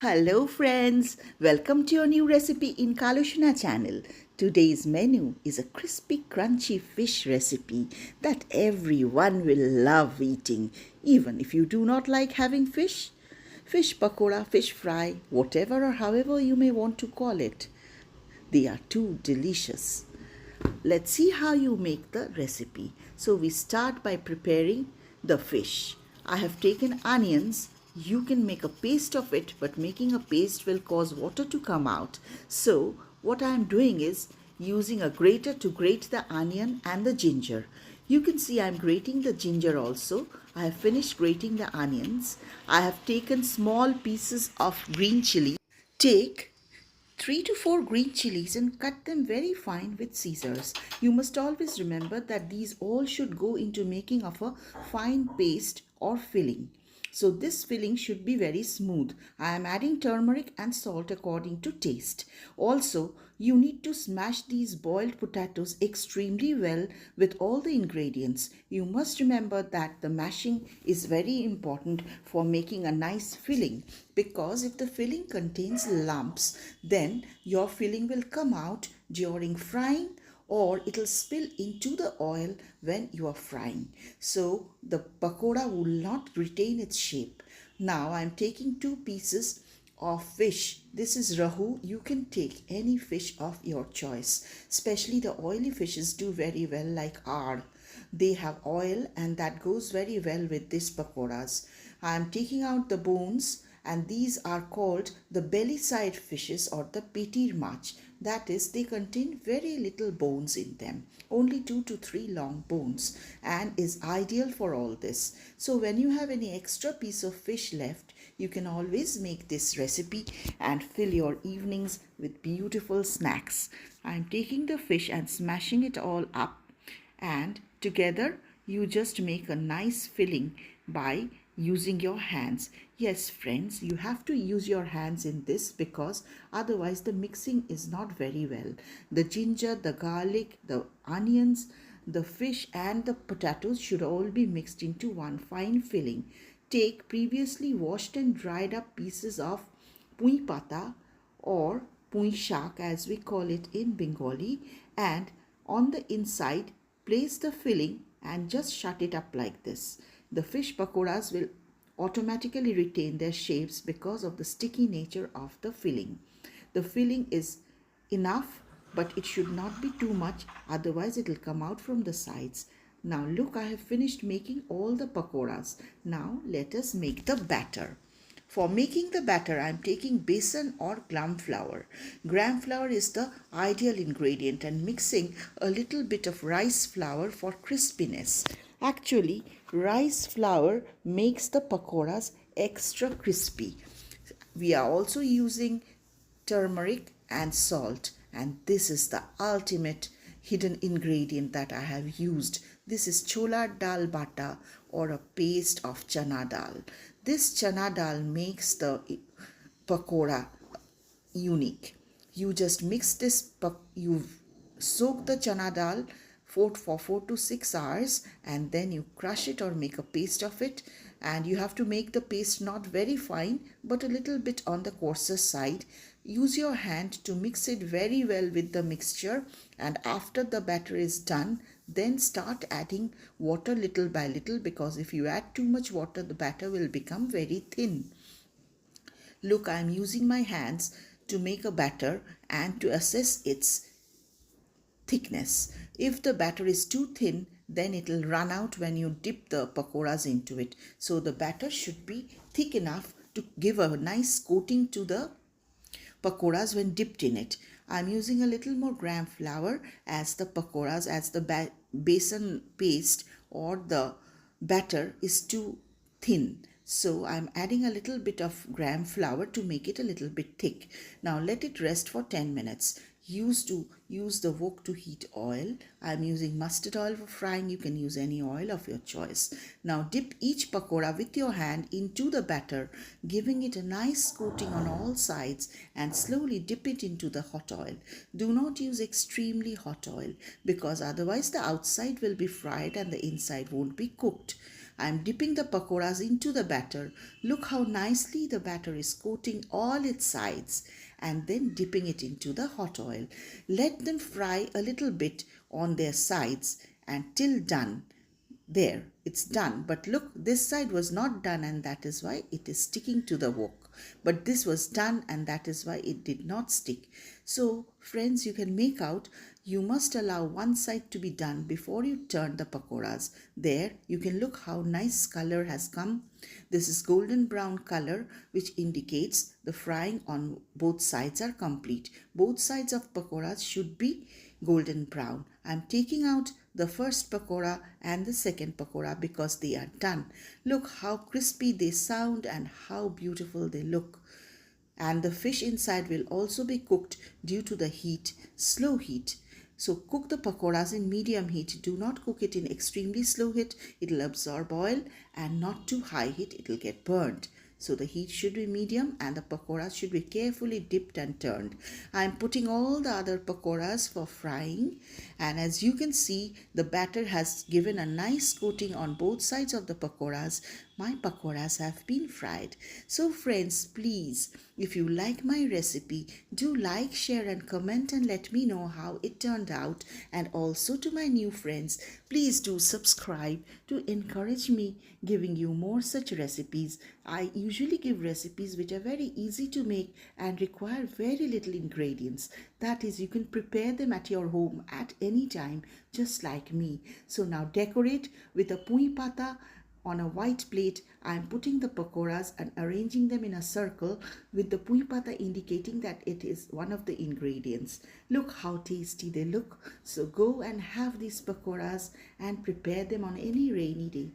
Hello friends, welcome to your new recipe in Kalushna channel. Today's menu is a crispy crunchy fish recipe that everyone will love eating, even if you do not like having fish. Fish pakora, fish fry, whatever or however you may want to call it. They are too delicious. Let's see how you make the recipe. So we start by preparing the fish. I have taken onions. You can make a paste of it, but making a paste will cause water to come out. So what I am doing is using a grater to grate the onion and the ginger. You can see I'm grating the ginger also. I have finished grating the onions. I have taken small pieces of green chili. Take 3 to 4 green chilies and cut them very fine with scissors. You must always remember that these all should go into making of a fine paste or filling. So this filling should be very smooth. I am adding turmeric and salt according to taste. Also, you need to smash these boiled potatoes extremely well with all the ingredients. You must remember that the mashing is very important for making a nice filling, because if the filling contains lumps, then your filling will come out during frying or it'll spill into the oil when you are frying. So the pakoda will not retain its shape. Now I'm taking two pieces of fish. This is rahu. You can take any fish of your choice. Especially the oily fishes do very well, like aard. They have oil and that goes very well with this pakoras. I am taking out the bones, and these are called the belly side fishes or the patar mach. That is, they contain very little bones in them, only 2 to 3 long bones, and is ideal for all this. So when you have any extra piece of fish left, you can always make this recipe and fill your evenings with beautiful snacks. I am taking the fish and smashing it all up, and together you just make a nice filling by using your hands. Yes, friends, you have to use your hands in this, because otherwise the mixing is not very well. The ginger, the garlic, the onions, the fish and the potatoes should all be mixed into one fine filling. Take previously washed and dried up pieces of pui pata or pui shak as we call it in Bengali, and on the inside place the filling and just shut it up like this. The fish pakoras will automatically retain their shapes because of the sticky nature of the filling. The filling is enough, but it should not be too much, otherwise it will come out from the sides. Now look, I have finished making all the pakoras. Now let us make the batter. For making the batter, I am taking besan or gram flour. Gram flour is the ideal ingredient, and mixing a little bit of rice flour for crispiness. Actually, rice flour makes the pakoras extra crispy. We are also using turmeric and salt, and this is the ultimate hidden ingredient that I have used. This is chola dal bata, or a paste of chana dal. This chana dal makes the pakora unique. You just mix this, you soak the chana dal for 4 to 6 hours, and then you crush it or make a paste of it. And you have to make the paste not very fine, but a little bit on the coarser side. Use your hand to mix it very well with the mixture, and after the batter is done, then start adding water little by little, because if you add too much water, the batter will become very thin. Look, I am using my hands to make a batter and to assess its thickness. If the batter is too thin, then it will run out when you dip the pakoras into it. So the batter should be thick enough to give a nice coating to the pakoras when dipped in it. I'm using a little more gram flour as the pakoras, as the besan paste or the batter is too thin. So I'm adding a little bit of gram flour to make it a little bit thick. Now let it rest for 10 minutes. Use the wok to heat oil. I'm using mustard oil for frying. You can use any oil of your choice. Now dip each pakora with your hand into the batter, giving it a nice coating on all sides, and slowly dip it into the hot oil. Do not use extremely hot oil, because otherwise the outside will be fried and the inside won't be cooked. I am dipping the pakoras into the batter. Look how nicely the batter is coating all its sides, and then dipping it into the hot oil. Let them fry a little bit on their sides until done. There, it's done. But look, this side was not done, and that is why it is sticking to the wok. But this was done, and that is why it did not stick. So friends, you can make out, you must allow one side to be done before you turn the pakoras. There, you can look how nice color has come. This is golden brown color, which indicates the frying on both sides are complete. Both sides of pakoras should be golden brown. I am taking out the first pakora and the second pakora because they are done. Look how crispy they sound and how beautiful they look. And the fish inside will also be cooked due to the heat, slow heat. So cook the pakoras in medium heat. Do not cook it in extremely slow heat. It will absorb oil, and not too high heat. It will get burnt. So the heat should be medium and the pakoras should be carefully dipped and turned. I am putting all the other pakoras for frying, and as you can see, the batter has given a nice coating on both sides of the pakoras. My pakoras have been fried. So friends, please, if you like my recipe, do like, share and comment and let me know how it turned out. And also to my new friends, please do subscribe to encourage me giving you more such recipes. I usually give recipes which are very easy to make and require very little ingredients. That is, you can prepare them at your home at any time, just like me. So now decorate with a pui pata. On a white plate, I am putting the pakoras and arranging them in a circle with the pui pata indicating that it is one of the ingredients. Look how tasty they look. So go and have these pakoras and prepare them on any rainy day.